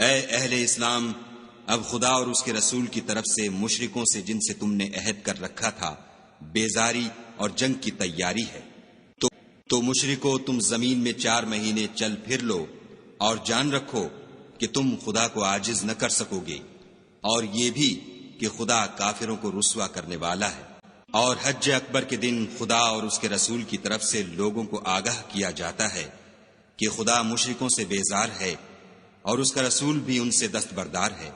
اے اہل اسلام، اب خدا اور اس کے رسول کی طرف سے مشرکوں سے جن سے تم نے عہد کر رکھا تھا بیزاری اور جنگ کی تیاری ہے۔ تو مشرکو، تم زمین میں 4 مہینے چل پھر لو اور جان رکھو کہ تم خدا کو عاجز نہ کر سکو گے، اور یہ بھی کہ خدا کافروں کو رسوا کرنے والا ہے۔ اور حج اکبر کے دن خدا اور اس کے رسول کی طرف سے لوگوں کو آگاہ کیا جاتا ہے کہ خدا مشرکوں سے بیزار ہے اور اس کا رسول بھی ان سے دستبردار ہے۔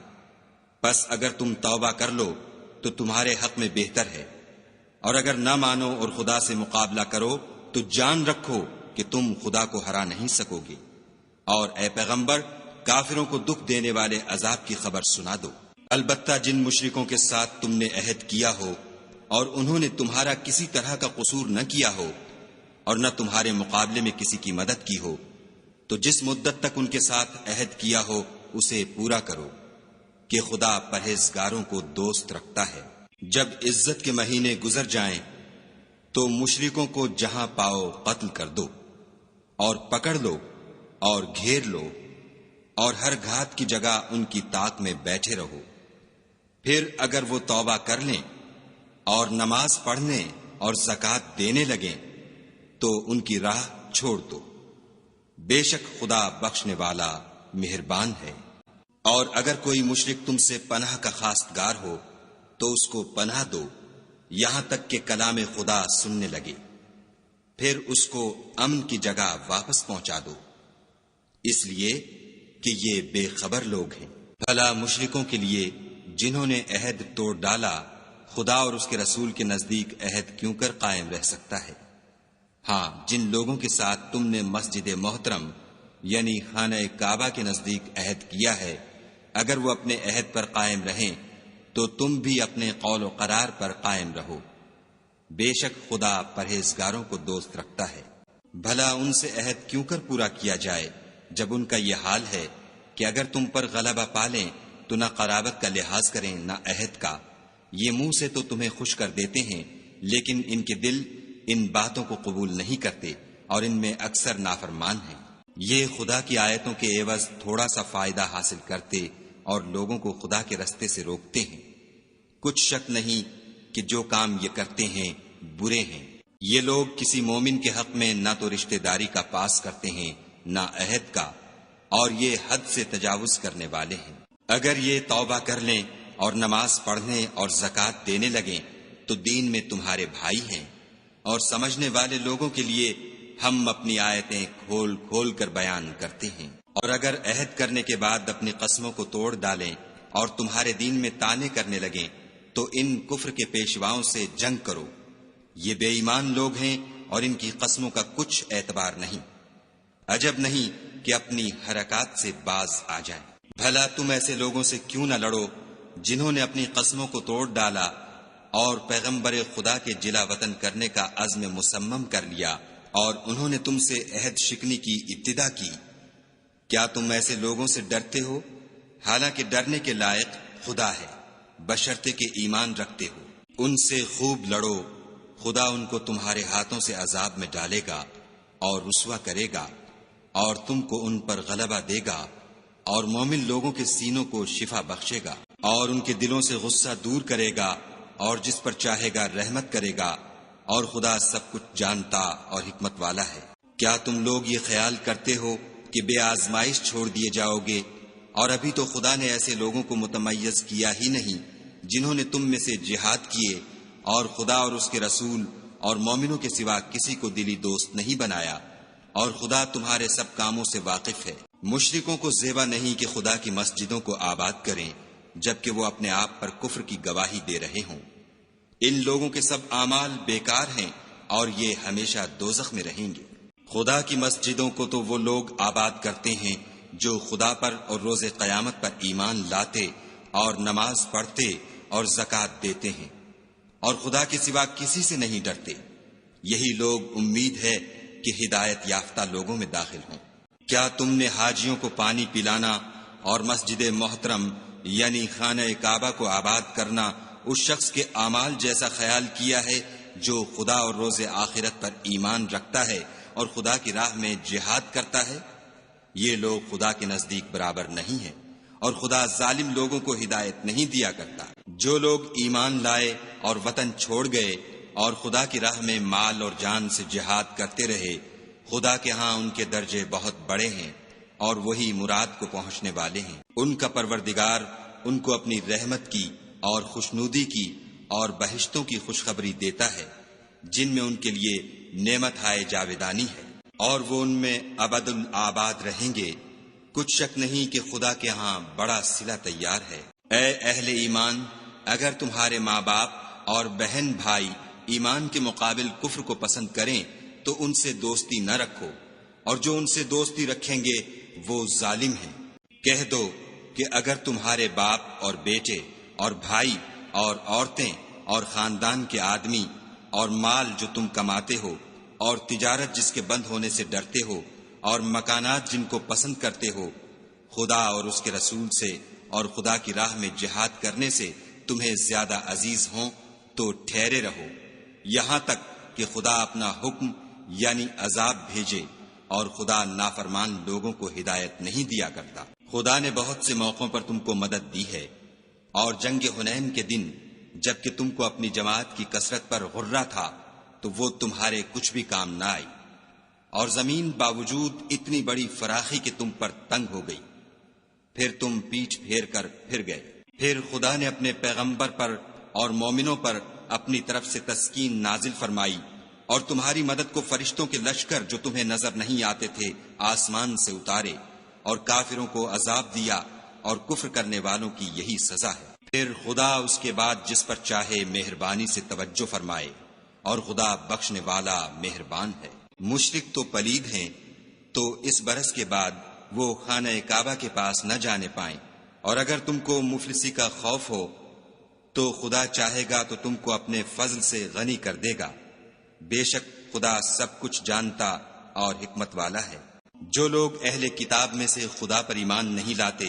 پس اگر تم توبہ کر لو تو تمہارے حق میں بہتر ہے، اور اگر نہ مانو اور خدا سے مقابلہ کرو تو جان رکھو کہ تم خدا کو ہرا نہیں سکو گے۔ اور اے پیغمبر، کافروں کو دکھ دینے والے عذاب کی خبر سنا دو۔ البتہ جن مشرکوں کے ساتھ تم نے عہد کیا ہو اور انہوں نے تمہارا کسی طرح کا قصور نہ کیا ہو اور نہ تمہارے مقابلے میں کسی کی مدد کی ہو، تو جس مدت تک ان کے ساتھ عہد کیا ہو اسے پورا کرو، کہ خدا پرہیزگاروں کو دوست رکھتا ہے۔ جب عزت کے مہینے گزر جائیں تو مشرکوں کو جہاں پاؤ قتل کر دو، اور پکڑ لو اور گھیر لو، اور ہر گھات کی جگہ ان کی طاق میں بیٹھے رہو۔ پھر اگر وہ توبہ کر لیں اور نماز پڑھنے اور زکوٰۃ دینے لگیں تو ان کی راہ چھوڑ دو، بے شک خدا بخشنے والا مہربان ہے۔ اور اگر کوئی مشرک تم سے پناہ کا خواستگار ہو تو اس کو پناہ دو یہاں تک کہ کلام خدا سننے لگے، پھر اس کو امن کی جگہ واپس پہنچا دو، اس لیے کہ یہ بے خبر لوگ ہیں۔ بھلا مشرکوں کے لیے جنہوں نے عہد توڑ ڈالا خدا اور اس کے رسول کے نزدیک عہد کیوں کر قائم رہ سکتا ہے؟ ہاں، جن لوگوں کے ساتھ تم نے مسجد محترم یعنی خانہ کعبہ کے نزدیک عہد کیا ہے، اگر وہ اپنے عہد پر قائم رہیں تو تم بھی اپنے قول و قرار پر قائم رہو، بے شک خدا پرہیزگاروں کو دوست رکھتا ہے۔ بھلا ان سے عہد کیوں کر پورا کیا جائے جب ان کا یہ حال ہے کہ اگر تم پر غلبہ پالیں تو نہ قرابت کا لحاظ کریں نہ عہد کا۔ یہ منہ سے تو تمہیں خوش کر دیتے ہیں لیکن ان کے دل ان باتوں کو قبول نہیں کرتے اور ان میں اکثر نافرمان ہیں۔ یہ خدا کی آیتوں کے عوض تھوڑا سا فائدہ حاصل کرتے اور لوگوں کو خدا کے رستے سے روکتے ہیں۔ کچھ شک نہیں کہ جو کام یہ کرتے ہیں برے ہیں۔ یہ لوگ کسی مومن کے حق میں نہ تو رشتہ داری کا پاس کرتے ہیں نہ عہد کا، اور یہ حد سے تجاوز کرنے والے ہیں۔ اگر یہ توبہ کر لیں اور نماز پڑھنے اور زکوٰۃ دینے لگیں تو دین میں تمہارے بھائی ہیں، اور سمجھنے والے لوگوں کے لیے ہم اپنی آیتیں کھول کھول کر بیان کرتے ہیں۔ اور اگر عہد کرنے کے بعد اپنی قسموں کو توڑ ڈالیں اور تمہارے دین میں طعنے کرنے لگیں تو ان کفر کے پیشواؤں سے جنگ کرو، یہ بے ایمان لوگ ہیں اور ان کی قسموں کا کچھ اعتبار نہیں، عجب نہیں کہ اپنی حرکات سے باز آ جائیں۔ بھلا تم ایسے لوگوں سے کیوں نہ لڑو جنہوں نے اپنی قسموں کو توڑ ڈالا اور پیغمبر خدا کے جلا وطن کرنے کا عزم مصمم کر لیا، اور انہوں نے تم سے عہد شکنی کی ابتدا کی۔ کیا تم ایسے لوگوں سے ڈرتے ہو؟ حالانکہ ڈرنے کے لائق خدا ہے، بشرطے کہ ایمان رکھتے ہو۔ ان سے خوب لڑو، خدا ان کو تمہارے ہاتھوں سے عذاب میں ڈالے گا اور رسوا کرے گا، اور تم کو ان پر غلبہ دے گا، اور مومن لوگوں کے سینوں کو شفا بخشے گا، اور ان کے دلوں سے غصہ دور کرے گا، اور جس پر چاہے گا رحمت کرے گا، اور خدا سب کچھ جانتا اور حکمت والا ہے۔ کیا تم لوگ یہ خیال کرتے ہو کہ بے آزمائش چھوڑ دیے جاؤ گے؟ اور ابھی تو خدا نے ایسے لوگوں کو متمیز کیا ہی نہیں جنہوں نے تم میں سے جہاد کیے اور خدا اور اس کے رسول اور مومنوں کے سوا کسی کو دلی دوست نہیں بنایا، اور خدا تمہارے سب کاموں سے واقف ہے۔ مشرکوں کو زیبا نہیں کہ خدا کی مسجدوں کو آباد کریں جبکہ وہ اپنے آپ پر کفر کی گواہی دے رہے ہوں۔ ان لوگوں کے سب اعمال بیکار ہیں اور یہ ہمیشہ دوزخ میں رہیں گے۔ خدا کی مسجدوں کو تو وہ لوگ آباد کرتے ہیں جو خدا پر اور روز قیامت پر ایمان لاتے اور نماز پڑھتے اور زکوٰۃ دیتے ہیں، اور خدا کے سوا کسی سے نہیں ڈرتے۔ یہی لوگ امید ہے کہ ہدایت یافتہ لوگوں میں داخل ہوں۔ کیا تم نے حاجیوں کو پانی پلانا اور مسجد محترم یعنی خانہ کعبہ کو آباد کرنا اس شخص کے اعمال جیسا خیال کیا ہے جو خدا اور روز آخرت پر ایمان رکھتا ہے اور خدا کی راہ میں جہاد کرتا ہے؟ یہ لوگ خدا کے نزدیک برابر نہیں ہیں، اور خدا ظالم لوگوں کو ہدایت نہیں دیا کرتا۔ جو لوگ ایمان لائے اور وطن چھوڑ گئے اور خدا کی راہ میں مال اور جان سے جہاد کرتے رہے، خدا کے ہاں ان کے درجے بہت بڑے ہیں اور وہی مراد کو پہنچنے والے ہیں۔ ان کا پروردگار ان کو اپنی رحمت کی اور خوشنودی کی اور بہشتوں کی خوشخبری دیتا ہے، جن میں ان کے لیے نعمت ہائے جاویدانی ہے، اور وہ ان میں ابد الآباد رہیں گے۔ کچھ شک نہیں کہ خدا کے ہاں بڑا صلہ تیار ہے۔ اے اہل ایمان، اگر تمہارے ماں باپ اور بہن بھائی ایمان کے مقابل کفر کو پسند کریں تو ان سے دوستی نہ رکھو، اور جو ان سے دوستی رکھیں گے وہ ظالم ہیں۔ کہہ دو کہ اگر تمہارے باپ اور بیٹے اور بھائی اور عورتیں اور خاندان کے آدمی اور مال جو تم کماتے ہو اور تجارت جس کے بند ہونے سے ڈرتے ہو اور مکانات جن کو پسند کرتے ہو، خدا اور اس کے رسول سے اور خدا کی راہ میں جہاد کرنے سے تمہیں زیادہ عزیز ہوں تو ٹھہرے رہو، یہاں تک کہ خدا اپنا حکم یعنی عذاب بھیجے، اور خدا نافرمان لوگوں کو ہدایت نہیں دیا کرتا۔ خدا نے بہت سے موقعوں پر تم کو مدد دی ہے، اور جنگ حنین کے دن جبکہ تم کو اپنی جماعت کی کثرت پر غرہ تھا تو وہ تمہارے کچھ بھی کام نہ آئی، اور زمین باوجود اتنی بڑی فراخی کہ تم پر تنگ ہو گئی، پھر تم پیٹھ پھیر کر پھر گئے۔ پھر خدا نے اپنے پیغمبر پر اور مومنوں پر اپنی طرف سے تسکین نازل فرمائی، اور تمہاری مدد کو فرشتوں کے لشکر جو تمہیں نظر نہیں آتے تھے آسمان سے اتارے، اور کافروں کو عذاب دیا، اور کفر کرنے والوں کی یہی سزا ہے۔ پھر خدا اس کے بعد جس پر چاہے مہربانی سے توجہ فرمائے، اور خدا بخشنے والا مہربان ہے۔ مشرک تو پلید ہیں، تو اس برس کے بعد وہ خانہ کعبہ کے پاس نہ جانے پائیں، اور اگر تم کو مفلسی کا خوف ہو تو خدا چاہے گا تو تم کو اپنے فضل سے غنی کر دے گا، بے شک خدا سب کچھ جانتا اور حکمت والا ہے۔ جو لوگ اہل کتاب میں سے خدا پر ایمان نہیں لاتے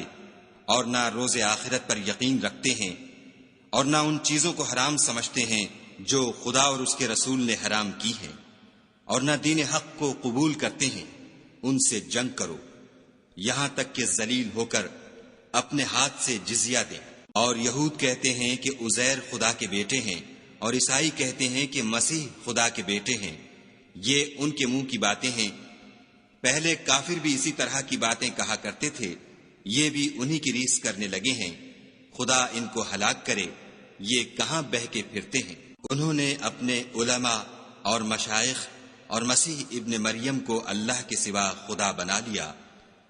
اور نہ روز آخرت پر یقین رکھتے ہیں، اور نہ ان چیزوں کو حرام سمجھتے ہیں جو خدا اور اس کے رسول نے حرام کی ہیں، اور نہ دین حق کو قبول کرتے ہیں، ان سے جنگ کرو یہاں تک کہ ذلیل ہو کر اپنے ہاتھ سے جزیہ دیں۔ اور یہود کہتے ہیں کہ عزیر خدا کے بیٹے ہیں، اور عیسائی کہتے ہیں کہ مسیح خدا کے بیٹے ہیں، یہ ان کے منہ کی باتیں ہیں۔ پہلے کافر بھی اسی طرح کی باتیں کہا کرتے تھے، یہ بھی انہی کی ریس کرنے لگے ہیں، خدا ان کو ہلاک کرے، یہ کہاں بہہ کے پھرتے ہیں۔ انہوں نے اپنے علماء اور مشائخ اور مسیح ابن مریم کو اللہ کے سوا خدا بنا لیا،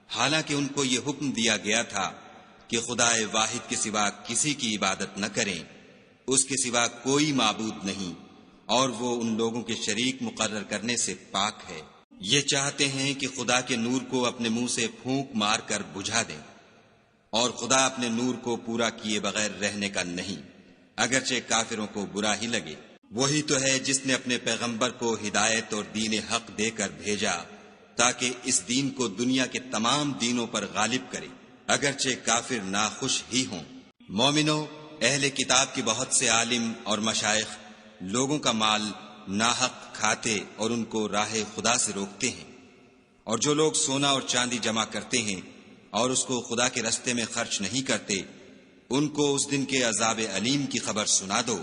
حالانکہ ان کو یہ حکم دیا گیا تھا کہ خدا واحد کے سوا کسی کی عبادت نہ کریں، اس کے سوا کوئی معبود نہیں، اور وہ ان لوگوں کے شریک مقرر کرنے سے پاک ہے۔ یہ چاہتے ہیں کہ خدا کے نور کو اپنے منہ سے پھونک مار کر بجھا دیں، اور خدا اپنے نور کو پورا کیے بغیر رہنے کا نہیں، اگرچہ کافروں کو برا ہی لگے۔ وہی تو ہے جس نے اپنے پیغمبر کو ہدایت اور دین حق دے کر بھیجا تاکہ اس دین کو دنیا کے تمام دینوں پر غالب کرے، اگرچہ کافر ناخوش ہی ہوں۔ مومنو، اہل کتاب کے بہت سے عالم اور مشائخ لوگوں کا مال ناحق کھاتے اور ان کو راہ خدا سے روکتے ہیں، اور جو لوگ سونا اور چاندی جمع کرتے ہیں اور اس کو خدا کے رستے میں خرچ نہیں کرتے، ان کو اس دن کے عذاب علیم کی خبر سنا دو،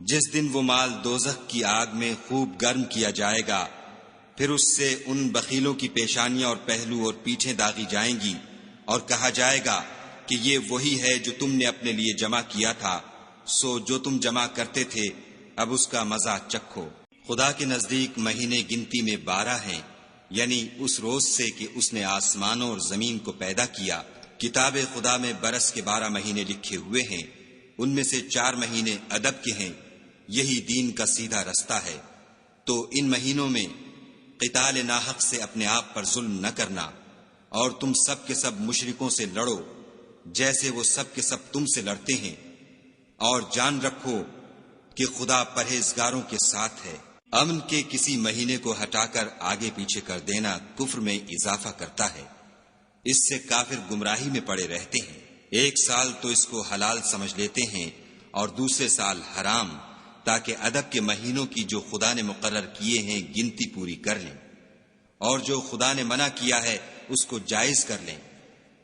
جس دن وہ مال دوزخ کی آگ میں خوب گرم کیا جائے گا، پھر اس سے ان بخیلوں کی پیشانیاں اور پہلو اور پیٹھیں داغی جائیں گی، اور کہا جائے گا کہ یہ وہی ہے جو تم نے اپنے لیے جمع کیا تھا، سو جو تم جمع کرتے تھے اب اس کا مزہ چکھو۔ خدا کے نزدیک مہینے گنتی میں 12 ہیں، یعنی اس روز سے کہ اس نے آسمانوں اور زمین کو پیدا کیا۔ کتاب خدا میں برس کے 12 مہینے لکھے ہوئے ہیں، ان میں سے 4 مہینے ادب کے ہیں، یہی دین کا سیدھا رستہ ہے۔ تو ان مہینوں میں قتال ناحق سے اپنے آپ پر ظلم نہ کرنا، اور تم سب کے سب مشرکوں سے لڑو جیسے وہ سب کے سب تم سے لڑتے ہیں، اور جان رکھو کہ خدا پرہیزگاروں کے ساتھ ہے۔ امن کے کسی مہینے کو ہٹا کر آگے پیچھے کر دینا کفر میں اضافہ کرتا ہے، اس سے کافر گمراہی میں پڑے رہتے ہیں۔ ایک سال تو اس کو حلال سمجھ لیتے ہیں اور دوسرے سال حرام، تاکہ ادب کے مہینوں کی جو خدا نے مقرر کیے ہیں گنتی پوری کر لیں، اور جو خدا نے منع کیا ہے اس کو جائز کر لیں۔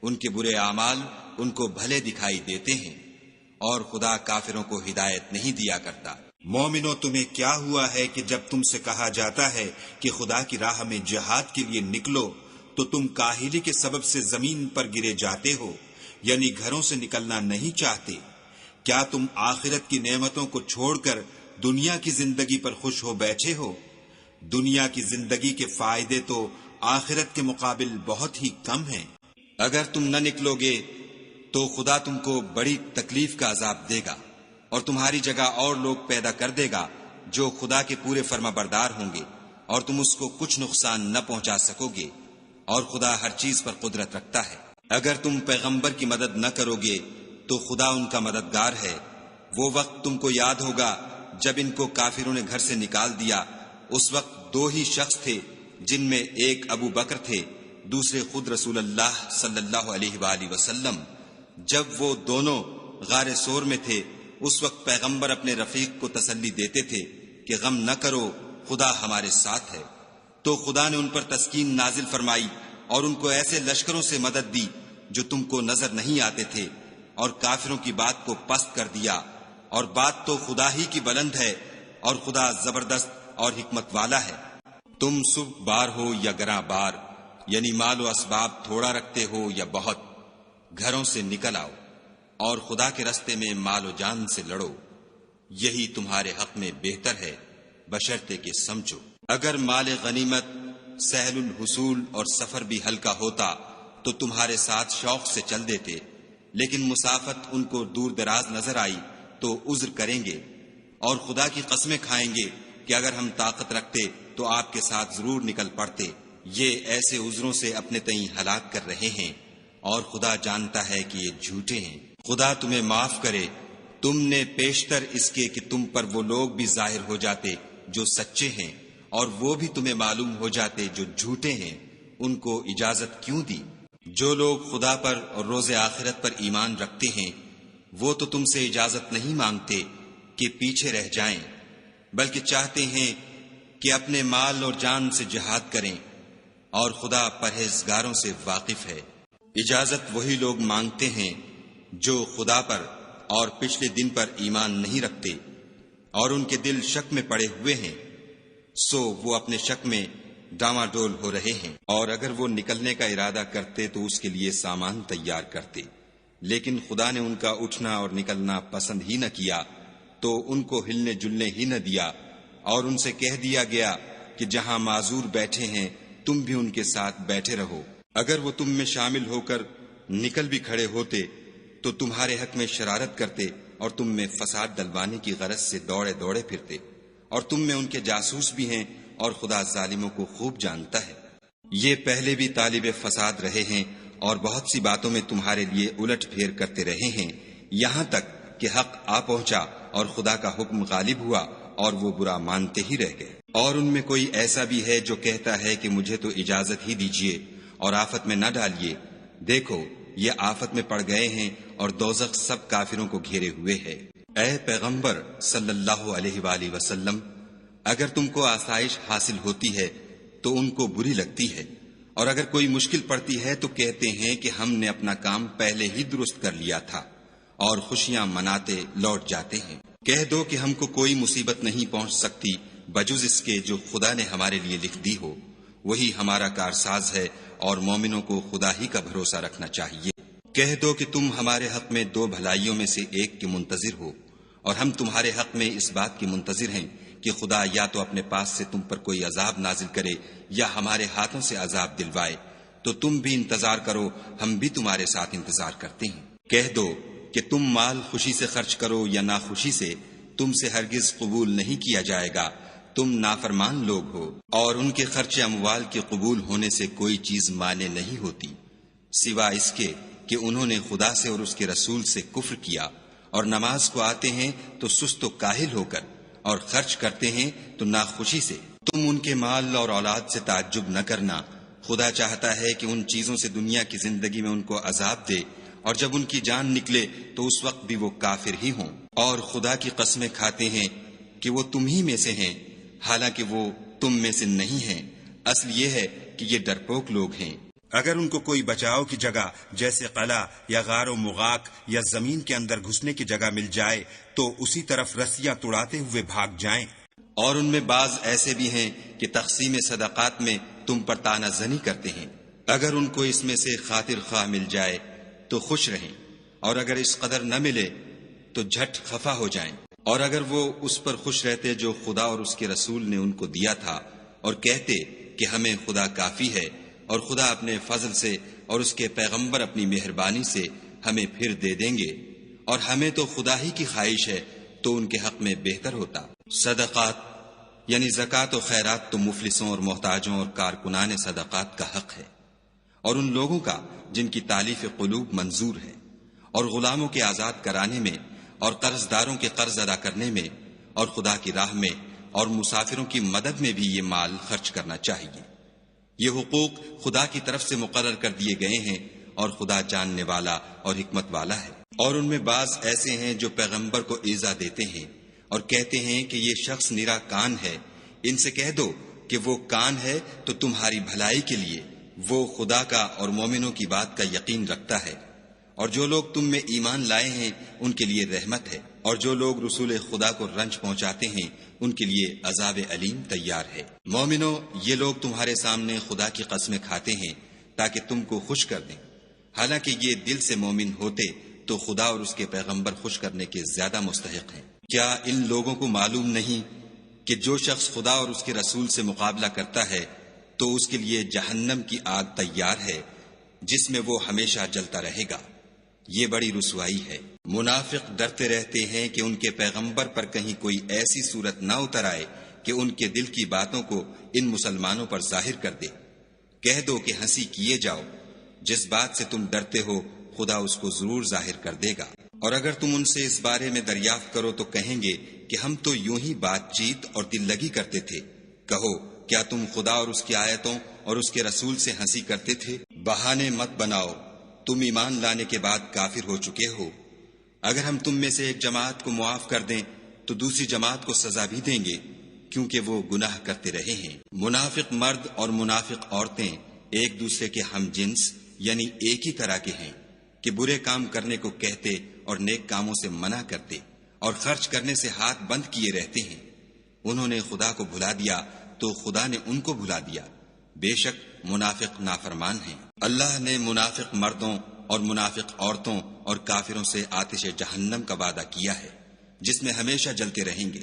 ان کے برے اعمال ان کو بھلے دکھائی دیتے ہیں، اور خدا کافروں کو ہدایت نہیں دیا کرتا۔ مومنو، تمہیں کیا ہوا ہے کہ جب تم سے کہا جاتا ہے کہ خدا کی راہ میں جہاد کے لیے نکلو تو تم کاہلی کے سبب سے زمین پر گرے جاتے ہو، یعنی گھروں سے نکلنا نہیں چاہتے؟ کیا تم آخرت کی نعمتوں کو چھوڑ کر دنیا کی زندگی پر خوش ہو بیٹھے ہو؟ دنیا کی زندگی کے فائدے تو آخرت کے مقابل بہت ہی کم ہیں۔ اگر تم نہ نکلو گے تو خدا تم کو بڑی تکلیف کا عذاب دے گا، اور تمہاری جگہ اور لوگ پیدا کر دے گا جو خدا کے پورے فرما بردار ہوں گے، اور تم اس کو کچھ نقصان نہ پہنچا سکو گے، اور خدا ہر چیز پر قدرت رکھتا ہے۔ اگر تم پیغمبر کی مدد نہ کرو گے تو خدا ان کا مددگار ہے۔ وہ وقت تم کو یاد ہوگا جب ان کو کافروں نے گھر سے نکال دیا، اس وقت دو ہی شخص تھے، جن میں ایک ابو بکر تھے، دوسرے خود رسول اللہ صلی اللہ علیہ وآلہ وسلم۔ جب وہ دونوں غار سور میں تھے، اس وقت پیغمبر اپنے رفیق کو تسلی دیتے تھے کہ غم نہ کرو، خدا ہمارے ساتھ ہے۔ تو خدا نے ان پر تسکین نازل فرمائی اور ان کو ایسے لشکروں سے مدد دی جو تم کو نظر نہیں آتے تھے، اور کافروں کی بات کو پست کر دیا۔ اور بات تو خدا ہی کی بلند ہے، اور خدا زبردست اور حکمت والا ہے۔ تم صبح بار ہو یا گراں بار، یعنی مال و اسباب تھوڑا رکھتے ہو یا بہت، گھروں سے نکل آؤ اور خدا کے رستے میں مال و جان سے لڑو، یہی تمہارے حق میں بہتر ہے، بشرطے کہ سمجھو۔ اگر مال غنیمت سہل الحصول اور سفر بھی ہلکا ہوتا تو تمہارے ساتھ شوق سے چل دیتے، لیکن مسافت ان کو دور دراز نظر آئی تو عذر کریں گے، اور خدا کی قسمیں کھائیں گے کہ اگر ہم طاقت رکھتے تو آپ کے ساتھ ضرور نکل پڑتے۔ یہ ایسے عذروں سے اپنے تئیں ہلاک کر رہے ہیں، اور خدا جانتا ہے کہ یہ جھوٹے ہیں۔ خدا تمہیں معاف کرے، تم نے پیشتر اس کے کہ تم پر وہ لوگ بھی ظاہر ہو جاتے جو سچے ہیں، اور وہ بھی تمہیں معلوم ہو جاتے جو جھوٹے ہیں، ان کو اجازت کیوں دی؟ جو لوگ خدا پر اور روز آخرت پر ایمان رکھتے ہیں وہ تو تم سے اجازت نہیں مانگتے کہ پیچھے رہ جائیں، بلکہ چاہتے ہیں کہ اپنے مال اور جان سے جہاد کریں، اور خدا پرہیزگاروں سے واقف ہے۔ اجازت وہی لوگ مانگتے ہیں جو خدا پر اور پچھلے دن پر ایمان نہیں رکھتے، اور ان کے دل شک میں پڑے ہوئے ہیں، سو وہ اپنے شک میں ڈاما ڈول ہو رہے ہیں۔ اور اگر وہ نکلنے کا ارادہ کرتے تو اس کے لیے سامان تیار کرتے، لیکن خدا نے ان کا اٹھنا اور نکلنا پسند ہی نہ کیا، تو ان کو ہلنے جلنے ہی نہ دیا، اور ان سے کہہ دیا گیا کہ جہاں معذور بیٹھے ہیں تم بھی ان کے ساتھ بیٹھے رہو۔ اگر وہ تم میں شامل ہو کر نکل بھی کھڑے ہوتے تو تمہارے حق میں شرارت کرتے اور تم میں فساد ڈلوانے کی غرض سے دوڑے دوڑے پھرتے، اور تم میں ان کے جاسوس بھی ہیں، اور خدا ظالموں کو خوب جانتا ہے۔ یہ پہلے بھی طالب فساد رہے ہیں اور بہت سی باتوں میں تمہارے لیے الٹ پھیر کرتے رہے ہیں، یہاں تک کہ حق آ پہنچا اور خدا کا حکم غالب ہوا اور وہ برا مانتے ہی رہ گئے۔ اور ان میں کوئی ایسا بھی ہے جو کہتا ہے کہ مجھے تو اجازت ہی دیجیے اور آفت میں نہ ڈالیے، دیکھو یہ آفت میں پڑ گئے ہیں اور دوزخ سب کافروں کو گھیرے ہوئے ہے۔ اے پیغمبر صلی اللہ علیہ وآلہ وسلم، اگر تم کو آسائش حاصل ہوتی ہے تو ان کو بری لگتی ہے، اور اگر کوئی مشکل پڑتی ہے تو کہتے ہیں کہ ہم نے اپنا کام پہلے ہی درست کر لیا تھا، اور خوشیاں مناتے لوٹ جاتے ہیں۔ کہہ دو کہ ہم کو کوئی مصیبت نہیں پہنچ سکتی بجز اس کے جو خدا نے ہمارے لیے لکھ دی ہو، وہی ہمارا کارساز ہے، اور مومنوں کو خدا ہی کا بھروسہ رکھنا چاہیے۔ کہہ دو کہ تم ہمارے حق میں دو بھلائیوں میں سے ایک کے منتظر ہو، اور ہم تمہارے حق میں اس بات کی منتظر ہیں کہ خدا یا تو اپنے پاس سے تم پر کوئی عذاب نازل کرے یا ہمارے ہاتھوں سے عذاب دلوائے، تو تم بھی انتظار کرو، ہم بھی تمہارے ساتھ انتظار کرتے ہیں۔ کہہ دو کہ تم مال خوشی سے خرچ کرو یا ناخوشی سے، تم سے ہرگز قبول نہیں کیا جائے گا، تم نافرمان لوگ ہو، اور ان کے خرچ اموال کے قبول ہونے سے کوئی چیز مانے نہیں ہوتی سوا اس کے کہ انہوں نے خدا سے اور اس کے رسول سے کفر کیا، اور نماز کو آتے ہیں تو سست و کاہل ہو کر، اور خرچ کرتے ہیں تو ناخوشی سے۔ تم ان کے مال اور اولاد سے تعجب نہ کرنا، خدا چاہتا ہے کہ ان چیزوں سے دنیا کی زندگی میں ان کو عذاب دے، اور جب ان کی جان نکلے تو اس وقت بھی وہ کافر ہی ہوں، اور خدا کی قسمیں کھاتے ہیں کہ وہ تم ہی میں سے ہیں، حالانکہ وہ تم میں سے نہیں ہیں، اصل یہ ہے کہ یہ ڈرپوک لوگ ہیں۔ اگر ان کو کوئی بچاؤ کی جگہ جیسے قلعہ یا غار و مغاک یا زمین کے اندر گھسنے کی جگہ مل جائے تو اسی طرف رسیاں توڑاتے ہوئے بھاگ جائیں۔ اور ان میں بعض ایسے بھی ہیں کہ تقسیم صدقات میں تم پر طعنہ زنی کرتے ہیں۔ اگر ان کو اس میں سے خاطر خواہ مل جائے تو خوش رہیں، اور اگر اس قدر نہ ملے تو جھٹ خفا ہو جائیں۔ اور اگر وہ اس پر خوش رہتے جو خدا اور اس کے رسول نے ان کو دیا تھا، اور کہتے کہ ہمیں خدا کافی ہے، اور خدا اپنے فضل سے اور اس کے پیغمبر اپنی مہربانی سے ہمیں پھر دے دیں گے، اور ہمیں تو خدا ہی کی خواہش ہے، تو ان کے حق میں بہتر ہوتا۔ صدقات یعنی زکوٰۃ و خیرات تو مفلسوں اور محتاجوں اور کارکنان صدقات کا حق ہے، اور ان لوگوں کا جن کی تالیف قلوب منظور ہے، اور غلاموں کے آزاد کرانے میں، اور قرض داروں کے قرض ادا کرنے میں، اور خدا کی راہ میں اور مسافروں کی مدد میں بھی یہ مال خرچ کرنا چاہیے۔ یہ حقوق خدا کی طرف سے مقرر کر دیے گئے ہیں، اور خدا جاننے والا اور حکمت والا ہے۔ اور ان میں بعض ایسے ہیں جو پیغمبر کو ایذا دیتے ہیں اور کہتے ہیں کہ یہ شخص نرا کان ہے۔ ان سے کہہ دو کہ وہ کان ہے تو تمہاری بھلائی کے لیے، وہ خدا کا اور مومنوں کی بات کا یقین رکھتا ہے، اور جو لوگ تم میں ایمان لائے ہیں ان کے لیے رحمت ہے، اور جو لوگ رسول خدا کو رنج پہنچاتے ہیں ان کے لیے عذاب علیم تیار ہے۔ مومنو، یہ لوگ تمہارے سامنے خدا کی قسمیں کھاتے ہیں تاکہ تم کو خوش کر دیں، حالانکہ یہ دل سے مومن ہوتے تو خدا اور اس کے پیغمبر خوش کرنے کے زیادہ مستحق ہیں۔ کیا ان لوگوں کو معلوم نہیں کہ جو شخص خدا اور اس کے رسول سے مقابلہ کرتا ہے تو اس کے لیے جہنم کی آگ تیار ہے جس میں وہ ہمیشہ جلتا رہے گا، یہ بڑی رسوائی ہے۔ منافق ڈرتے رہتے ہیں کہ ان کے پیغمبر پر کہیں کوئی ایسی صورت نہ اتر آئے کہ ان کے دل کی باتوں کو ان مسلمانوں پر ظاہر کر دے۔ کہہ دو کہ ہنسی کیے جاؤ، جس بات سے تم ڈرتے ہو خدا اس کو ضرور ظاہر کر دے گا۔ اور اگر تم ان سے اس بارے میں دریافت کرو تو کہیں گے کہ ہم تو یوں ہی بات چیت اور دل لگی کرتے تھے۔ کہو، کیا تم خدا اور اس کی آیتوں اور اس کے رسول سے ہنسی کرتے تھے؟ بہانے مت بناؤ، تم ایمان لانے کے بعد کافر ہو چکے ہو۔ اگر ہم تم میں سے ایک جماعت کو معاف کر دیں تو دوسری جماعت کو سزا بھی دیں گے، کیونکہ وہ گناہ کرتے رہے ہیں۔ منافق مرد اور منافق عورتیں ایک دوسرے کے ہم جنس یعنی ایک ہی طرح کے ہیں کہ برے کام کرنے کو کہتے اور نیک کاموں سے منع کرتے اور خرچ کرنے سے ہاتھ بند کیے رہتے ہیں۔ انہوں نے خدا کو بھلا دیا تو خدا نے ان کو بھلا دیا، بے شک منافق نافرمان ہیں۔ اللہ نے منافق مردوں اور منافق عورتوں اور کافروں سے آتش جہنم کا وعدہ کیا ہے جس میں ہمیشہ جلتے رہیں گے،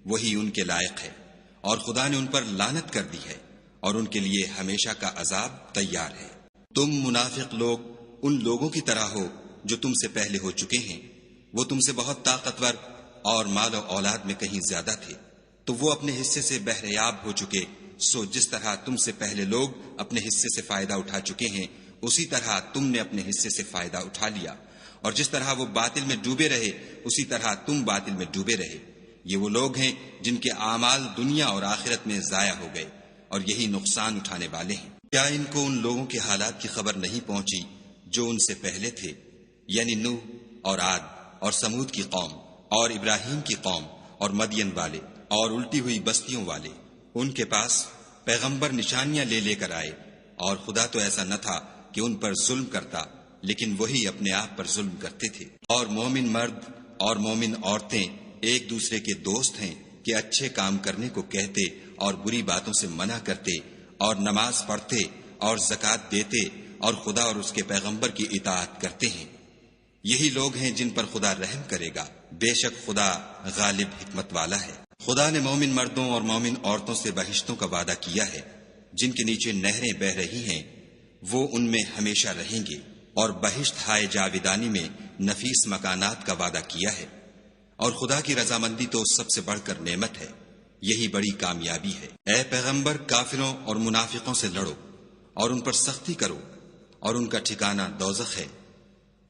وہی ان کے لائق ہے، اور خدا نے ان پر لعنت کر دی ہے اور ان کے لیے ہمیشہ کا عذاب تیار ہے۔ تم منافق لوگ ان لوگوں کی طرح ہو جو تم سے پہلے ہو چکے ہیں، وہ تم سے بہت طاقتور اور مال و اولاد میں کہیں زیادہ تھے، تو وہ اپنے حصے سے بہریاب ہو چکے۔ سو جس طرح تم سے پہلے لوگ اپنے حصے سے فائدہ اٹھا چکے ہیں، اسی طرح تم نے اپنے حصے سے فائدہ اٹھا لیا، اور جس طرح وہ باطل میں ڈوبے رہے اسی طرح تم باطل میں ڈوبے رہے۔ یہ وہ لوگ ہیں جن کے اعمال دنیا اور آخرت میں ضائع ہو گئے، اور یہی نقصان اٹھانے والے ہیں۔ کیا ان کو ان لوگوں کے حالات کی خبر نہیں پہنچی جو ان سے پہلے تھے، یعنی نوح اور عاد اور سمود کی قوم اور ابراہیم کی قوم اور مدین والے اور الٹی ہوئی بستیوں والے؟ ان کے پاس پیغمبر نشانیاں لے لے کر آئے، اور خدا تو ایسا نہ تھا کہ ان پر ظلم کرتا، لیکن وہی اپنے آپ پر ظلم کرتے تھے۔ اور مومن مرد اور مومن عورتیں ایک دوسرے کے دوست ہیں کہ اچھے کام کرنے کو کہتے اور بری باتوں سے منع کرتے اور نماز پڑھتے اور زکوٰۃ دیتے اور خدا اور اس کے پیغمبر کی اطاعت کرتے ہیں۔ یہی لوگ ہیں جن پر خدا رحم کرے گا، بے شک خدا غالب حکمت والا ہے۔ خدا نے مومن مردوں اور مومن عورتوں سے بہشتوں کا وعدہ کیا ہے جن کے نیچے نہریں بہہ رہی ہیں، وہ ان میں ہمیشہ رہیں گے، اور بہشت ہائے جاویدانی میں نفیس مکانات کا وعدہ کیا ہے۔ اور خدا کی رضامندی تو سب سے بڑھ کر نعمت ہے، یہی بڑی کامیابی ہے۔ اے پیغمبر، کافروں اور منافقوں سے لڑو اور ان پر سختی کرو، اور ان کا ٹھکانہ دوزخ ہے،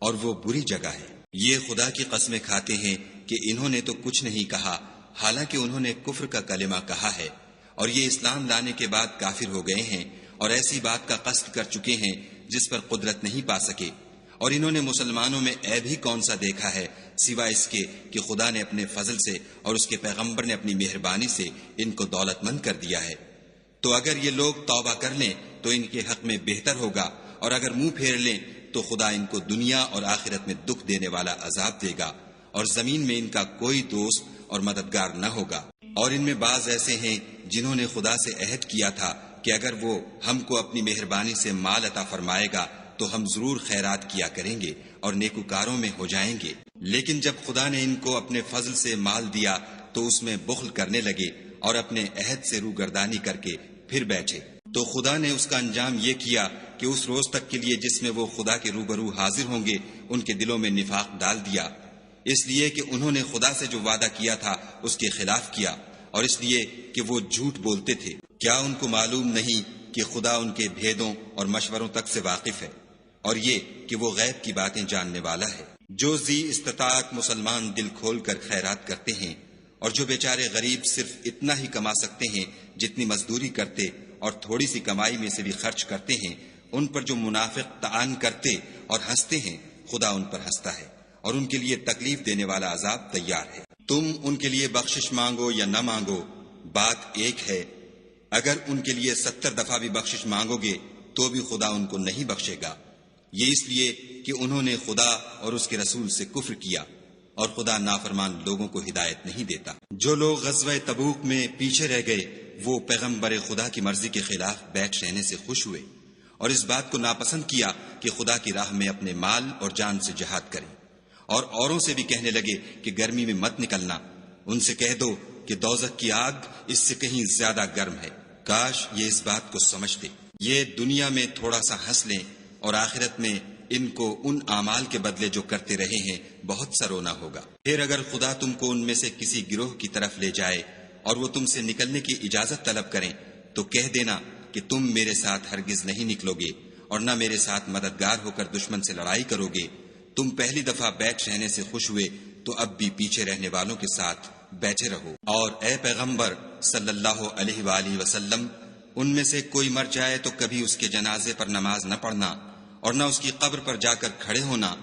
اور وہ بری جگہ ہے۔ یہ خدا کی قسمیں کھاتے ہیں کہ انہوں نے تو کچھ نہیں کہا، حالانکہ انہوں نے کفر کا کلمہ کہا ہے، اور یہ اسلام لانے کے بعد کافر ہو گئے ہیں اور ایسی بات کا قصد کر چکے ہیں جس پر قدرت نہیں پا سکے۔ اور انہوں نے مسلمانوں میں عیب ہی کون سا دیکھا ہے سوائے اس کے کہ خدا نے اپنے فضل سے اور اس کے پیغمبر نے اپنی مہربانی سے ان کو دولت مند کر دیا ہے۔ تو اگر یہ لوگ توبہ کر لیں تو ان کے حق میں بہتر ہوگا، اور اگر منہ پھیر لیں تو خدا ان کو دنیا اور آخرت میں دکھ دینے والا عذاب دے گا، اور زمین میں ان کا کوئی دوست اور مددگار نہ ہوگا۔ اور ان میں بعض ایسے ہیں جنہوں نے خدا سے عہد کیا تھا کہ اگر وہ ہم کو اپنی مہربانی سے مال عطا فرمائے گا تو ہم ضرور خیرات کیا کریں گے اور نیکوکاروں میں ہو جائیں گے، لیکن جب خدا نے ان کو اپنے فضل سے مال دیا تو اس میں بخل کرنے لگے اور اپنے عہد سے روگردانی کر کے پھر بیٹھے، تو خدا نے اس کا انجام یہ کیا کہ اس روز تک کے لیے جس میں وہ خدا کے روبرو حاضر ہوں گے ان کے دلوں میں نفاق ڈال دیا، اس لیے کہ انہوں نے خدا سے جو وعدہ کیا تھا اس کے خلاف کیا، اور اس لیے کہ وہ جھوٹ بولتے تھے۔ کیا ان کو معلوم نہیں کہ خدا ان کے بھیدوں اور مشوروں تک سے واقف ہے، اور یہ کہ وہ غیب کی باتیں جاننے والا ہے؟ جو ذی استطاعت مسلمان دل کھول کر خیرات کرتے ہیں، اور جو بیچارے غریب صرف اتنا ہی کما سکتے ہیں جتنی مزدوری کرتے اور تھوڑی سی کمائی میں سے بھی خرچ کرتے ہیں، ان پر جو منافق طعن کرتے اور ہنستے ہیں، خدا ان پر ہنستا ہے اور ان کے لیے تکلیف دینے والا عذاب تیار ہے۔ تم ان کے لیے بخشش مانگو یا نہ مانگو، بات ایک ہے۔ اگر ان کے لیے 70 دفعہ بھی بخشش مانگو گے تو بھی خدا ان کو نہیں بخشے گا، یہ اس لیے کہ انہوں نے خدا اور اس کے رسول سے کفر کیا، اور خدا نافرمان لوگوں کو ہدایت نہیں دیتا۔ جو لوگ غزوہ تبوک میں پیچھے رہ گئے وہ پیغمبر خدا کی مرضی کے خلاف بیٹھ رہنے سے خوش ہوئے اور اس بات کو ناپسند کیا کہ خدا کی راہ میں اپنے مال اور جان سے جہاد کریں، اور اوروں سے بھی کہنے لگے کہ گرمی میں مت نکلنا، ان سے کہہ دو کہ دوزخ کی آگ اس سے کہیں زیادہ گرم ہے۔ کاش یہ اس بات کو سمجھتے۔ یہ دنیا میں تھوڑا سا ہنس لیں اور آخرت میں ان کو ان اعمال کے بدلے جو کرتے رہے ہیں بہت سا رونا ہوگا۔ پھر اگر خدا تم کو ان میں سے کسی گروہ کی طرف لے جائے اور وہ تم سے نکلنے کی اجازت طلب کریں تو کہہ دینا کہ تم میرے ساتھ ہرگز نہیں نکلو گے اور نہ میرے ساتھ مددگار ہو کر دشمن سے لڑائی کرو گے۔ تم پہلی دفعہ بیٹھ رہنے سے خوش ہوئے تو اب بھی پیچھے رہنے والوں کے ساتھ بیٹھے رہو۔ اور اے پیغمبر صلی اللہ علیہ وآلہ وسلم، ان میں سے کوئی مر جائے تو کبھی اس کے جنازے پر نماز نہ پڑھنا اور نہ اس کی قبر پر جا کر کھڑے ہونا،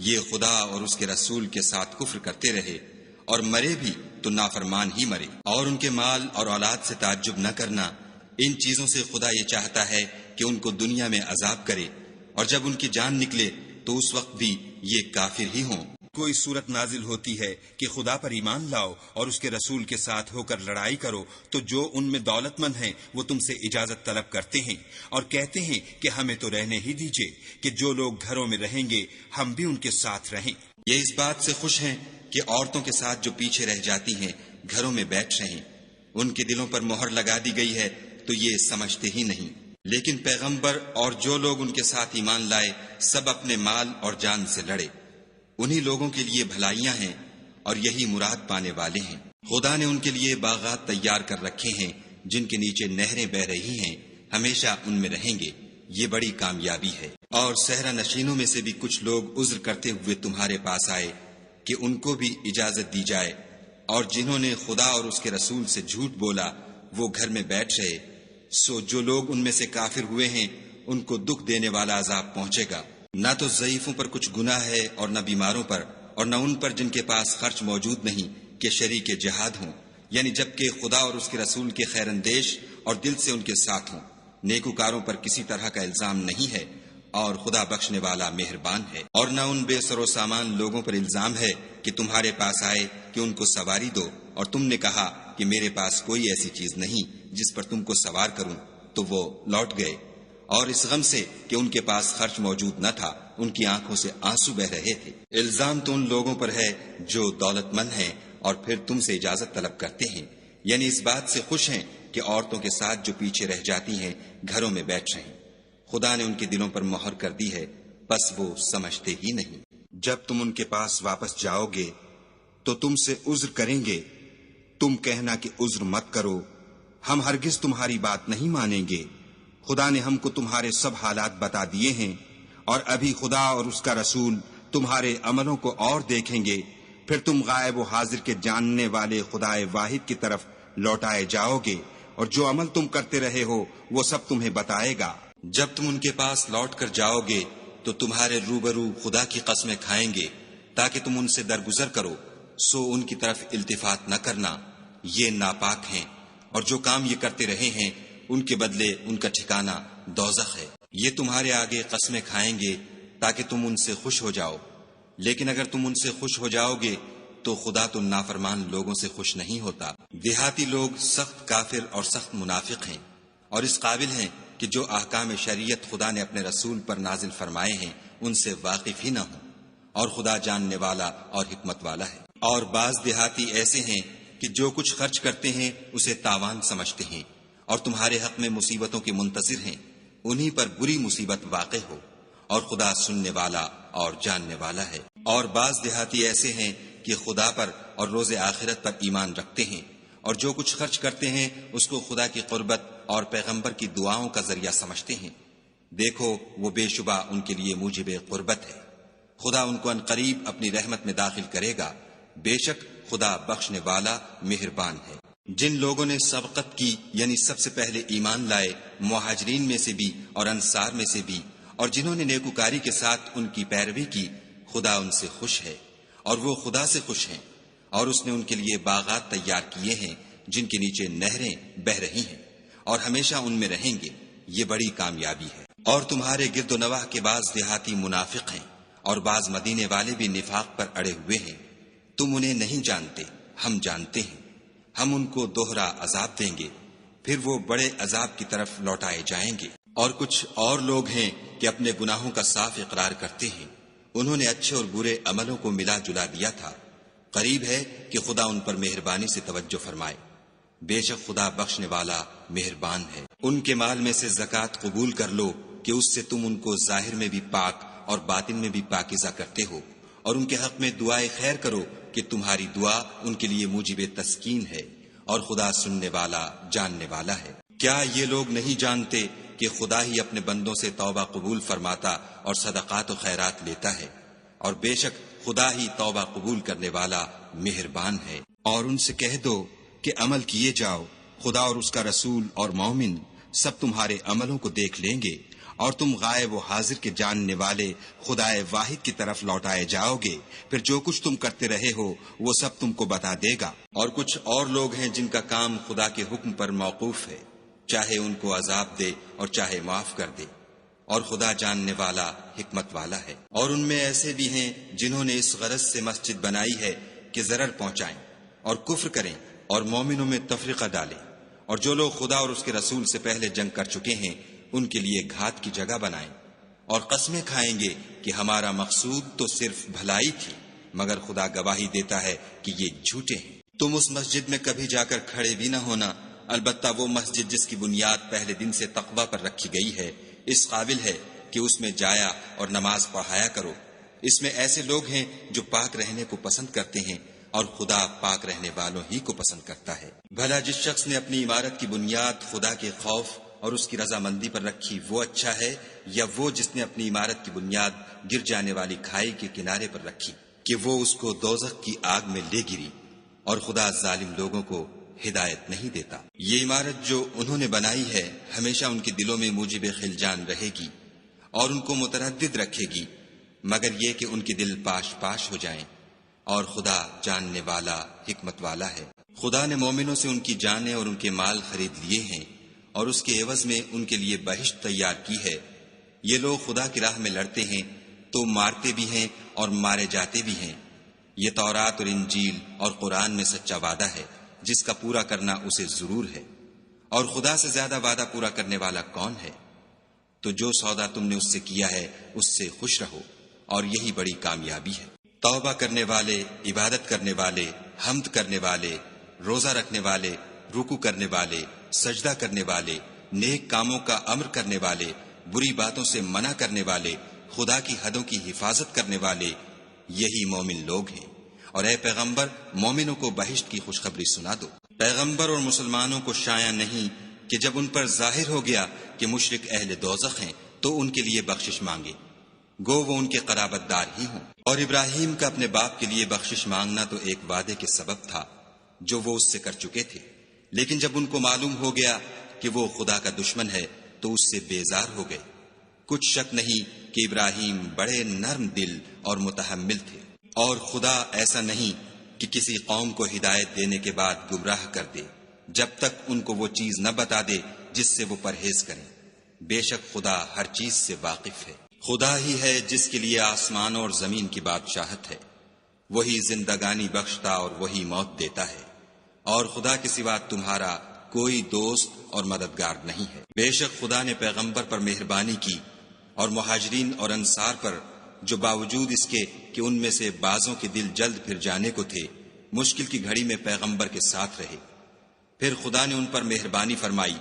یہ خدا اور اس کے رسول کے ساتھ کفر کرتے رہے اور مرے بھی تو نافرمان ہی مرے۔ اور ان کے مال اور اولاد سے تعجب نہ کرنا، ان چیزوں سے خدا یہ چاہتا ہے کہ ان کو دنیا میں عذاب کرے، اور جب ان کی جان نکلے تو اس وقت بھی یہ کافر ہی ہوں۔ کوئی صورت نازل ہوتی ہے کہ خدا پر ایمان لاؤ اور اس کے رسول کے ساتھ ہو کر لڑائی کرو تو جو ان میں دولت مند ہیں وہ تم سے اجازت طلب کرتے ہیں اور کہتے ہیں کہ ہمیں تو رہنے ہی دیجئے کہ جو لوگ گھروں میں رہیں گے ہم بھی ان کے ساتھ رہیں۔ یہ اس بات سے خوش ہیں کہ عورتوں کے ساتھ جو پیچھے رہ جاتی ہیں گھروں میں بیٹھ رہیں، ان کے دلوں پر مہر لگا دی گئی ہے تو یہ سمجھتے ہی نہیں۔ لیکن پیغمبر اور جو لوگ ان کے ساتھ ایمان لائے سب اپنے مال اور جان سے لڑے، انہی لوگوں کے لیے بھلائیاں ہیں اور یہی مراد پانے والے ہیں۔ خدا نے ان کے لیے باغات تیار کر رکھے ہیں جن کے نیچے نہریں بہ رہی ہیں، ہمیشہ ان میں رہیں گے، یہ بڑی کامیابی ہے۔ اور صحرا نشینوں میں سے بھی کچھ لوگ عذر کرتے ہوئے تمہارے پاس آئے کہ ان کو بھی اجازت دی جائے، اور جنہوں نے خدا اور اس کے رسول سے جھوٹ بولا وہ گھر میں بیٹھ رہے، سو جو لوگ ان میں سے کافر ہوئے ہیں ان کو دکھ دینے والا عذاب پہنچے گا۔ نہ تو ضعیفوں پر کچھ گناہ ہے اور نہ بیماروں پر، اور نہ ان پر جن کے پاس خرچ موجود نہیں کہ شریک جہاد ہوں، یعنی جبکہ خدا اور اس کے رسول کے خیر اندیش اور دل سے ان کے ساتھ ہوں۔ نیکوکاروں پر کسی طرح کا الزام نہیں ہے اور خدا بخشنے والا مہربان ہے۔ اور نہ ان بے سر و سامان لوگوں پر الزام ہے کہ تمہارے پاس آئے کہ ان کو سواری دو اور تم نے کہا کہ میرے پاس کوئی ایسی چیز نہیں جس پر تم کو سوار کروں، تو وہ لوٹ گئے، اور اس غم سے کہ ان کے پاس خرچ موجود نہ تھا ان کی آنکھوں سے آنسو بہ رہے تھے۔ الزام تو ان لوگوں پر ہے جو دولت مند ہیں اور پھر تم سے اجازت طلب کرتے ہیں، یعنی اس بات سے خوش ہیں کہ عورتوں کے ساتھ جو پیچھے رہ جاتی ہیں گھروں میں بیٹھ رہیں۔ خدا نے ان کے دلوں پر مہر کر دی ہے، بس وہ سمجھتے ہی نہیں۔ جب تم ان کے پاس واپس جاؤ گے تو تم سے عذر کریں گے، تم کہنا کہ عذر مت کرو، ہم ہرگز تمہاری بات نہیں مانیں گے۔ خدا نے ہم کو تمہارے سب حالات بتا دیے ہیں، اور ابھی خدا اور اس کا رسول تمہارے عملوں کو اور دیکھیں گے، پھر تم غائب و حاضر کے جاننے والے خدائے واحد کی طرف لوٹائے جاؤ گے، اور جو عمل تم کرتے رہے ہو وہ سب تمہیں بتائے گا۔ جب تم ان کے پاس لوٹ کر جاؤ گے تو تمہارے روبرو خدا کی قسمیں کھائیں گے تاکہ تم ان سے درگزر کرو، سو ان کی طرف التفات نہ کرنا، یہ ناپاک ہیں، اور جو کام یہ کرتے رہے ہیں ان کے بدلے ان کا ٹھکانہ دوزخ ہے۔ یہ تمہارے آگے قسمیں کھائیں گے تاکہ تم ان سے خوش ہو جاؤ، لیکن اگر تم ان سے خوش ہو جاؤ گے تو خدا تو نافرمان لوگوں سے خوش نہیں ہوتا۔ دیہاتی لوگ سخت کافر اور سخت منافق ہیں، اور اس قابل ہیں کہ جو احکام شریعت خدا نے اپنے رسول پر نازل فرمائے ہیں ان سے واقف ہی نہ ہوں، اور خدا جاننے والا اور حکمت والا ہے۔ اور بعض دیہاتی ایسے ہیں کہ جو کچھ خرچ کرتے ہیں اسے تاوان سمجھتے ہیں، اور تمہارے حق میں مصیبتوں کے منتظر ہیں، انہی پر بری مصیبت واقع ہو، اور خدا سننے والا اور جاننے والا ہے۔ اور بعض دیہاتی ایسے ہیں کہ خدا پر اور روز آخرت پر ایمان رکھتے ہیں، اور جو کچھ خرچ کرتے ہیں اس کو خدا کی قربت اور پیغمبر کی دعاؤں کا ذریعہ سمجھتے ہیں۔ دیکھو وہ بے شبہ ان کے لیے موجب قربت ہے، خدا ان کو عنقریب اپنی رحمت میں داخل کرے گا، بے شک خدا بخشنے والا مہربان ہے۔ جن لوگوں نے سبقت کی یعنی سب سے پہلے ایمان لائے، مہاجرین میں سے بھی اور انصار میں سے بھی، اور جنہوں نے نیکوکاری کے ساتھ ان کی پیروی کی، خدا ان سے خوش ہے اور وہ خدا سے خوش ہیں، اور اس نے ان کے لیے باغات تیار کیے ہیں جن کے نیچے نہریں بہہ رہی ہیں، اور ہمیشہ ان میں رہیں گے، یہ بڑی کامیابی ہے۔ اور تمہارے گرد و نواح کے بعض دیہاتی منافق ہیں، اور بعض مدینے والے بھی نفاق پر اڑے ہوئے ہیں، تم انہیں نہیں جانتے، ہم جانتے ہیں، ہم ان کو دوہرا عذاب دیں گے، پھر وہ بڑے عذاب کی طرف لوٹائے جائیں گے۔ اور کچھ اور لوگ ہیں کہ اپنے گناہوں کا صاف اقرار کرتے ہیں، انہوں نے اچھے اور برے عملوں کو ملا جلا دیا تھا، قریب ہے کہ خدا ان پر مہربانی سے توجہ فرمائے، بے شک خدا بخشنے والا مہربان ہے۔ ان کے مال میں سے زکوٰۃ قبول کر لو کہ اس سے تم ان کو ظاہر میں بھی پاک اور باطن میں بھی پاکیزہ کرتے ہو، اور ان کے حق میں دعائے خیر کرو کہ تمہاری دعا ان کے لیے موجب تسکین ہے، اور خدا سننے والا جاننے والا ہے۔ کیا یہ لوگ نہیں جانتے کہ خدا ہی اپنے بندوں سے توبہ قبول فرماتا اور صدقات و خیرات لیتا ہے، اور بے شک خدا ہی توبہ قبول کرنے والا مہربان ہے۔ اور ان سے کہہ دو کہ عمل کیے جاؤ، خدا اور اس کا رسول اور مومن سب تمہارے عملوں کو دیکھ لیں گے، اور تم غائب و حاضر کے جاننے والے خدا واحد کی طرف لوٹائے جاؤ گے، پھر جو کچھ تم کرتے رہے ہو وہ سب تم کو بتا دے گا۔ اور کچھ اور لوگ ہیں جن کا کام خدا کے حکم پر موقوف ہے، چاہے ان کو عذاب دے اور چاہے معاف کر دے، اور خدا جاننے والا حکمت والا ہے۔ اور ان میں ایسے بھی ہیں جنہوں نے اس غرض سے مسجد بنائی ہے کہ ضرر پہنچائیں اور کفر کریں اور مومنوں میں تفرقہ ڈالیں، اور جو لوگ خدا اور اس کے رسول سے پہلے جنگ کر چکے ہیں ان کے لیے گھات کی جگہ بنائیں، اور قسمیں کھائیں گے کہ ہمارا مقصود تو صرف بھلائی تھی، مگر خدا گواہی دیتا ہے کہ یہ جھوٹے ہیں۔ تم اس مسجد میں کبھی جا کر کھڑے بھی نہ ہونا، البتہ وہ مسجد جس کی بنیاد پہلے دن سے تقوی پر رکھی گئی ہے اس قابل ہے کہ اس میں جایا اور نماز پڑھایا کرو۔ اس میں ایسے لوگ ہیں جو پاک رہنے کو پسند کرتے ہیں، اور خدا پاک رہنے والوں ہی کو پسند کرتا ہے۔ بھلا جس شخص نے اپنی عمارت کی بنیاد خدا کے خوف اور اس کی رضامندی پر رکھی وہ اچھا ہے، یا وہ جس نے اپنی عمارت کی بنیاد گر جانے والی کھائی کے کنارے پر رکھی کہ وہ اس کو دوزخ کی آگ میں لے گری، اور خدا ظالم لوگوں کو ہدایت نہیں دیتا۔ یہ عمارت جو انہوں نے بنائی ہے ہمیشہ ان کے دلوں میں موجب خلجان رہے گی اور ان کو متردد رکھے گی، مگر یہ کہ ان کے دل پاش پاش ہو جائیں، اور خدا جاننے والا حکمت والا ہے۔ خدا نے مومنوں سے ان کی جانیں اور ان کے مال خرید لیے ہیں، اور اس کے عوض میں ان کے لیے بہشت تیار کی ہے۔ یہ لوگ خدا کی راہ میں لڑتے ہیں تو مارتے بھی ہیں اور مارے جاتے بھی ہیں۔ یہ تورات اور انجیل اور قرآن میں سچا وعدہ ہے جس کا پورا کرنا اسے ضرور ہے، اور خدا سے زیادہ وعدہ پورا کرنے والا کون ہے؟ تو جو سودا تم نے اس سے کیا ہے اس سے خوش رہو، اور یہی بڑی کامیابی ہے۔ توبہ کرنے والے، عبادت کرنے والے، حمد کرنے والے، روزہ رکھنے والے، رکوع کرنے والے، سجدہ کرنے والے، نیک کاموں کا امر کرنے والے، بری باتوں سے منع کرنے والے، خدا کی حدوں کی حفاظت کرنے والے، یہی مومن لوگ ہیں۔ اور اے پیغمبر مومنوں کو بہشت کی خوشخبری سنا دو۔ پیغمبر اور مسلمانوں کو شایع نہیں کہ جب ان پر ظاہر ہو گیا کہ مشرک اہل دوزخ ہیں تو ان کے لیے بخشش مانگے، گو وہ ان کے قرابت دار ہی ہوں۔ اور ابراہیم کا اپنے باپ کے لیے بخشش مانگنا تو ایک وعدے کے سبب تھا جو وہ اس سے کر چکے تھے، لیکن جب ان کو معلوم ہو گیا کہ وہ خدا کا دشمن ہے تو اس سے بیزار ہو گئے۔ کچھ شک نہیں کہ ابراہیم بڑے نرم دل اور متحمل تھے، اور خدا ایسا نہیں کہ کسی قوم کو ہدایت دینے کے بعد گمراہ کر دے جب تک ان کو وہ چیز نہ بتا دے جس سے وہ پرہیز کریں۔ بے شک خدا ہر چیز سے واقف ہے۔ خدا ہی ہے جس کے لیے آسمان اور زمین کی بادشاہت ہے، وہی زندگانی بخشتا اور وہی موت دیتا ہے، اور خدا کے سوا تمہارا کوئی دوست اور مددگار نہیں ہے۔ بے شک خدا نے پیغمبر پر مہربانی کی اور مہاجرین اور انصار پر، جو باوجود اس کے کہ ان میں سے بعضوں کے دل جلد پھر جانے کو تھے، مشکل کی گھڑی میں پیغمبر کے ساتھ رہے۔ پھر خدا نے ان پر مہربانی فرمائی،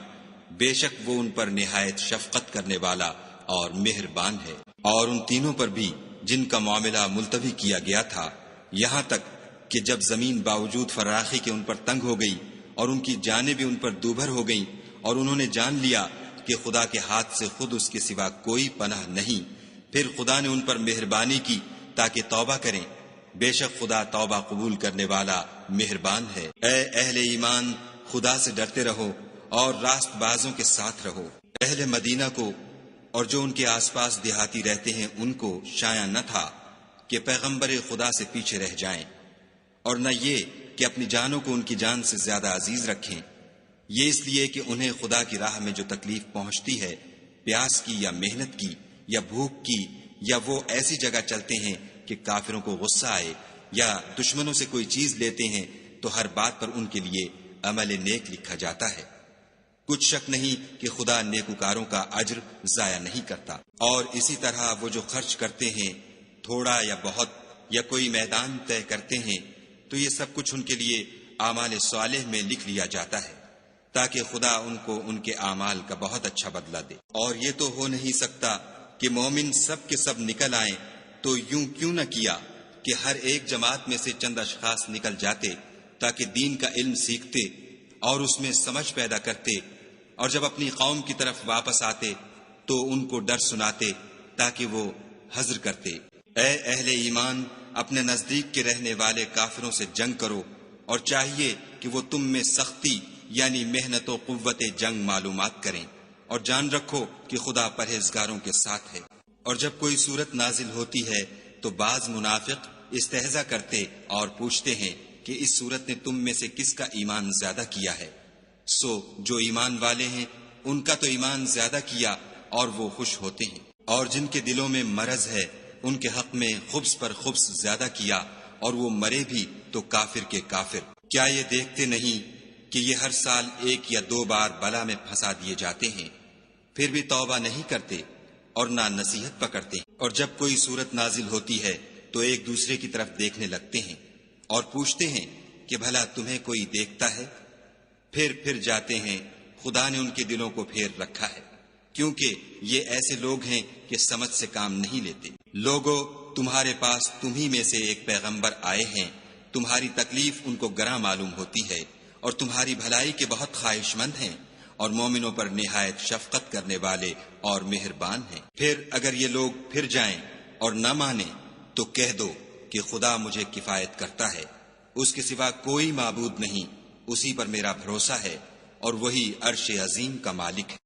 بے شک وہ ان پر نہایت شفقت کرنے والا اور مہربان ہے۔ اور ان تینوں پر بھی جن کا معاملہ ملتوی کیا گیا تھا، یہاں تک کہ جب زمین باوجود فراخی کے ان پر تنگ ہو گئی اور ان کی جانیں بھی ان پر دوبھر ہو گئیں، اور انہوں نے جان لیا کہ خدا کے ہاتھ سے خود اس کے سوا کوئی پناہ نہیں، پھر خدا نے ان پر مہربانی کی تاکہ توبہ کریں۔ بے شک خدا توبہ قبول کرنے والا مہربان ہے۔ اے اہل ایمان، خدا سے ڈرتے رہو اور راست بازوں کے ساتھ رہو۔ اہل مدینہ کو اور جو ان کے آس پاس دیہاتی رہتے ہیں ان کو شایع نہ تھا کہ پیغمبر خدا سے پیچھے رہ جائیں، اور نہ یہ کہ اپنی جانوں کو ان کی جان سے زیادہ عزیز رکھیں، یہ اس لیے کہ انہیں خدا کی راہ میں جو تکلیف پہنچتی ہے، پیاس کی یا محنت کی یا بھوک کی، یا وہ ایسی جگہ چلتے ہیں کہ کافروں کو غصہ آئے، یا دشمنوں سے کوئی چیز لیتے ہیں، تو ہر بات پر ان کے لیے عمل نیک لکھا جاتا ہے۔ کچھ شک نہیں کہ خدا نیکوکاروں کا اجر ضائع نہیں کرتا۔ اور اسی طرح وہ جو خرچ کرتے ہیں، تھوڑا یا بہت، یا کوئی میدان طے کرتے ہیں، تو یہ سب کچھ ان کے لیے اعمال صالح میں لکھ لیا جاتا ہے، تاکہ خدا ان کو ان کے اعمال کا بہت اچھا بدلہ دے۔ اور یہ تو ہو نہیں سکتا کہ مومن سب کے سب نکل آئیں، تو یوں کیوں نہ کیا کہ ہر ایک جماعت میں سے چند اشخاص نکل جاتے تاکہ دین کا علم سیکھتے اور اس میں سمجھ پیدا کرتے، اور جب اپنی قوم کی طرف واپس آتے تو ان کو ڈر سناتے تاکہ وہ حذر کرتے۔ اے اہل ایمان، اپنے نزدیک کے رہنے والے کافروں سے جنگ کرو، اور چاہیے کہ وہ تم میں سختی یعنی محنت و قوت جنگ معلومات کریں، اور جان رکھو کہ خدا پرہیزگاروں کے ساتھ ہے۔ اور جب کوئی صورت نازل ہوتی ہے تو بعض منافق استہزا کرتے اور پوچھتے ہیں کہ اس صورت نے تم میں سے کس کا ایمان زیادہ کیا ہے؟ سو جو ایمان والے ہیں ان کا تو ایمان زیادہ کیا اور وہ خوش ہوتے ہیں، اور جن کے دلوں میں مرض ہے ان کے حق میں خبث پر خبث زیادہ کیا، اور وہ مرے بھی تو کافر کے کافر۔ کیا یہ دیکھتے نہیں کہ یہ ہر سال 1 یا 2 بار بلا میں پھنسا دیے جاتے ہیں، پھر بھی توبہ نہیں کرتے اور نہ نصیحت پکڑتے ہیں؟ اور جب کوئی صورت نازل ہوتی ہے تو ایک دوسرے کی طرف دیکھنے لگتے ہیں اور پوچھتے ہیں کہ بھلا تمہیں کوئی دیکھتا ہے؟ پھر جاتے ہیں، خدا نے ان کے دلوں کو پھیر رکھا ہے، کیونکہ یہ ایسے لوگ ہیں کہ سمجھ سے کام نہیں لیتے۔ لوگو، تمہارے پاس تمہی میں سے ایک پیغمبر آئے ہیں، تمہاری تکلیف ان کو گراں معلوم ہوتی ہے، اور تمہاری بھلائی کے بہت خواہش مند ہیں، اور مومنوں پر نہایت شفقت کرنے والے اور مہربان ہیں۔ پھر اگر یہ لوگ پھر جائیں اور نہ مانیں تو کہہ دو کہ خدا مجھے کفایت کرتا ہے، اس کے سوا کوئی معبود نہیں، اسی پر میرا بھروسہ ہے، اور وہی عرش عظیم کا مالک ہے۔